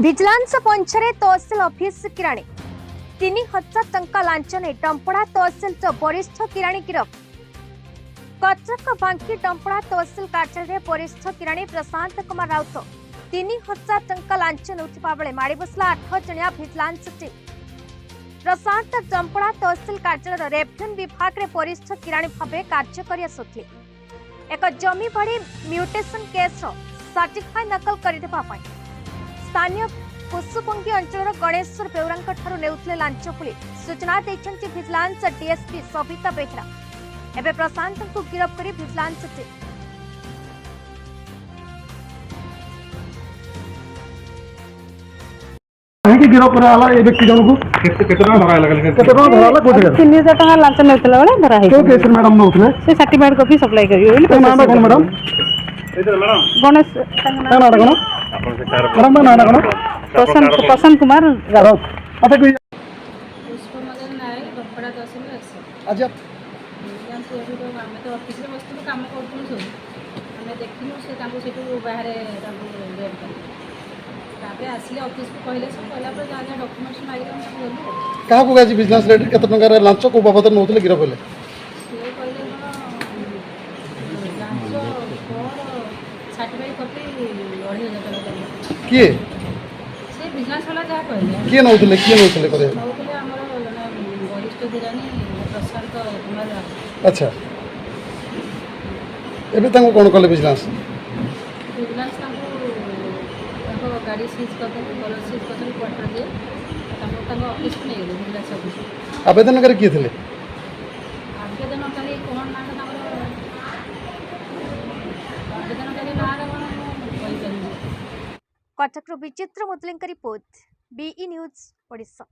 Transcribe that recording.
Vigilance पंचरे tehsil office किराणी 3000 टंका launch ने टंपड़ा तहसिल वरिष्ठ किराणी गिरफ। कटक बांकी टंपड़ा तहसिल कार्यालय वरिष्ठ किराणी प्रशांत कुमार राउत 3000 टंका लांच नेउथिबा बेले माड़ी बसला 8 जणिया विजिलेंस टीम। प्रशांत टंपड़ा तहसिल कार्यालय रेवेन्यू विभाग रे वरिष्ठ किराणी भावे कार्य करि आसुथि। एक जमी बाड़ी म्यूटेशन केस सर्टिफाई नकल करदेबा पई स्थानीय कुसुपंगी अंचल गणेश्वर बेउरा नेउथले लांच बोली सूचना देछंती विजिलेंस डीएसपी सविता बेहरा। एबे प्रशांत को गिरफ्त करी विजिलेंस टीम। गिरफ्त कराला ए व्यक्ति जनकु केते टका धरा लागल केते टका धराला कोठी 3000 टका लांच नेउतला बेले धरा हे तो केस मैडम नउथले से सर्टिफाइड कॉपी सप्लाई करियो तो नाम कोन मैडम गणेश नाम कोन आपन से कार मैडम नाम कोन प्रशांत कुमार राउत। अच्छा कोई पुष्पमदन नायक टंपड़ा तहसील एक्शन। अच्छा आम तो अफिस बसलु कम करूँ सब आम देखिलु से बाहर आसिले अफिस को कहले सब कहला जहाँ जहाँ डॉक्यूमेंट्स मांगे गलु क्या को गाजी बिजनेस रेट केते टका लांच को बाबत नउथले गिरफ होले सी कहले सर्टिफाइड कॉपी 2500 टका किए से बिजनेस वाला जहाँ कहले किए नउथले करे नौकरी आमर वरिष्ठ धिरानी प्रशांत कुमार। अच्छा एबे तांको कोन कले बिजनेस विजिलेंस गाड़ी सीज करते कलर सीज करते क्वार्टर दिए ऑफिस को नहीं गए विजिलेंस ऑफिस आवेदन करे किए थे आवेदनकारी कौन ना आवेदनकारी ना कटक विचित्र मुदलिंग रिपोर्ट बीई न्यूज ओडिशा।